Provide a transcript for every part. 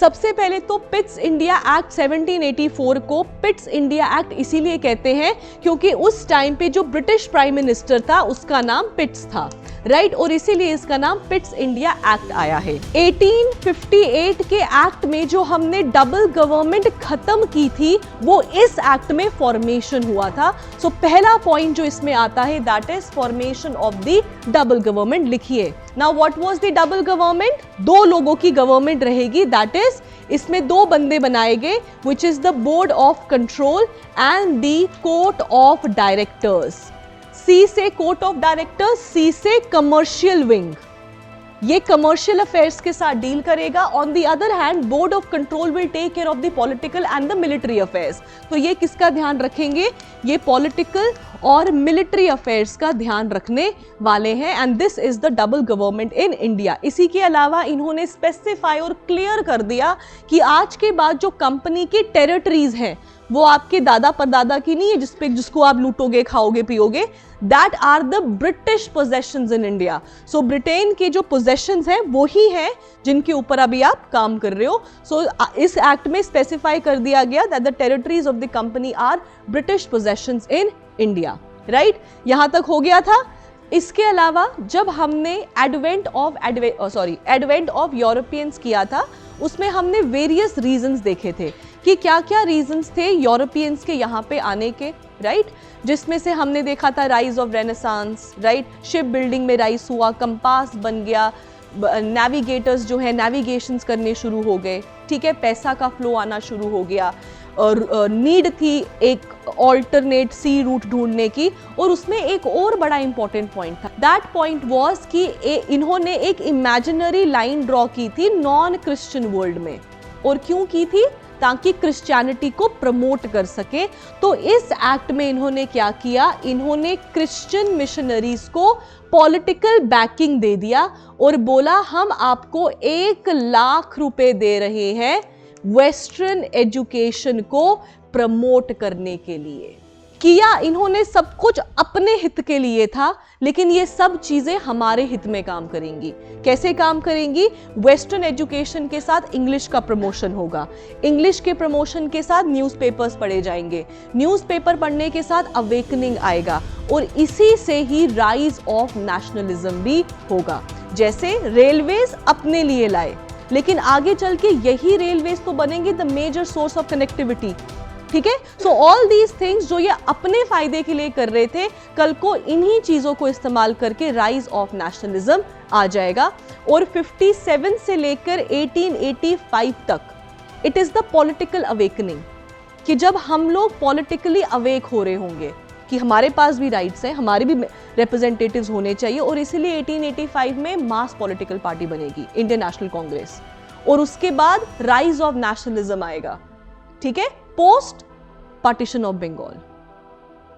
सबसे पहले तो पिट्स इंडिया एक्ट 1784 को पिट्स इंडिया एक्ट इसीलिए कहते हैं क्योंकि उस टाइम पे जो ब्रिटिश प्राइम मिनिस्टर था उसका नाम पिट्स था, राइट, और इसीलिए इसका नाम पिट्स इंडिया एक्ट आया है। 1858 के एक्ट में जो हमने डबल गवर्नमेंट खत्म की थी वो इस एक्ट में फॉर्मेशन हुआ था। सो पहला पॉइंट जो इसमें आता है that is formation of the double government. लिखिए now what was the double government? दो लोगों की गवर्नमेंट रहेगी, दैट इज इसमें दो बंदे बनाए गए which is the board of control and the court of directors. C से कोर्ट ऑफ डायरेक्टर्स, सी से कमर्शियल विंग, ये कमर्शियल अफेयर्स के साथ डील करेगा। On the other hand board of control will take care of the political and the military affairs. तो ये किसका ध्यान रखेंगे? ये पॉलिटिकल और मिलिट्री अफेयर्स का ध्यान रखने वाले हैं and this is the double government in India. इसी के अलावा इन्होंने स्पेसिफाई और क्लियर कर दिया कि आज के बाद जो कंपनी की टेरिटरीज हैं वो आपके दादा परदादा की नहीं है जिसको आप लूटोगे खाओगे पियोगे। That are the British possessions in India. So Britain के जो पोजेशंस हैं वो ही हैं जिनके ऊपर अभी आप काम कर रहे हो। सो इस एक्ट में स्पेसिफाई कर दिया गया that the territories of the company are British possessions in India, right. यहां तक हो गया था। इसके अलावा जब हमने एडवेंट ऑफ यूरोपियंस किया था उसमें हमने वेरियस रीजंस देखे थे कि क्या क्या रीजंस थे यूरोपियंस के यहाँ पे आने के, राइट, जिसमें से हमने देखा था rise of renaissance, right, ship building में राइज हुआ, कंपास बन गया, नेविगेटर्स जो है नेविगेशंस करने शुरू हो गए, ठीक है, पैसा का फ्लो आना शुरू हो गया और नीड थी एक ऑल्टरनेट सी रूट ढूंढने की। और उसमें एक और बड़ा इंपॉर्टेंट पॉइंट था, दैट पॉइंट वाज कि इन्होंने एक इमेजिनरी लाइन ड्रॉ की थी नॉन क्रिश्चियन वर्ल्ड में। और क्यों की थी? ताकि क्रिश्चियनिटी को प्रमोट कर सके। तो इस एक्ट में इन्होंने क्या किया? इन्होंने क्रिश्चियन मिशनरीज को पॉलिटिकल बैकिंग दे दिया और बोला हम आपको 1 लाख रुपए दे रहे हैं वेस्टर्न एजुकेशन को प्रमोट करने के लिए। किया इन्होंने सब कुछ अपने हित के लिए था, लेकिन ये सब चीजें हमारे हित में काम करेंगी। कैसे काम करेंगी? वेस्टर्न एजुकेशन के साथ इंग्लिश का प्रमोशन होगा, इंग्लिश के प्रमोशन के साथ न्यूज़पेपर्स पढ़े जाएंगे, न्यूज़पेपर पढ़ने के साथ अवेकनिंग आएगा और इसी से ही राइज ऑफ नेशनलिज्म भी होगा। जैसे रेलवेज अपने लिए लाए, लेकिन आगे चल के यही रेलवेज तो बनेंगे the major source of connectivity, ठीक है। सो ऑल दीज थिंग्स जो ये अपने फायदे के लिए कर रहे थे, कल को इन्हीं चीजों को इस्तेमाल करके राइज ऑफ नेशनलिज्म आ जाएगा। और 57 से लेकर 1885 तक it is the political awakening, कि जब हम लोग पॉलिटिकली अवेक हो रहे होंगे कि हमारे पास भी राइट्स हैं, हमारे भी रिप्रेजेंटेटिव्स होने चाहिए, और इसीलिए 1885 में मास पॉलिटिकल पार्टी बनेगी, इंडियन नेशनल कांग्रेस, और उसके बाद राइज ऑफ नेशनलिज्म आएगा, ठीक है, पोस्ट पार्टीशन ऑफ बंगाल,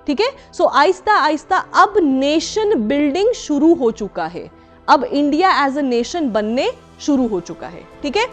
ठीक है। सो आहिस्ता आहिस्ता अब नेशन बिल्डिंग शुरू हो चुका है, अब इंडिया एज अ नेशन बनने शुरू हो चुका है, ठीक है।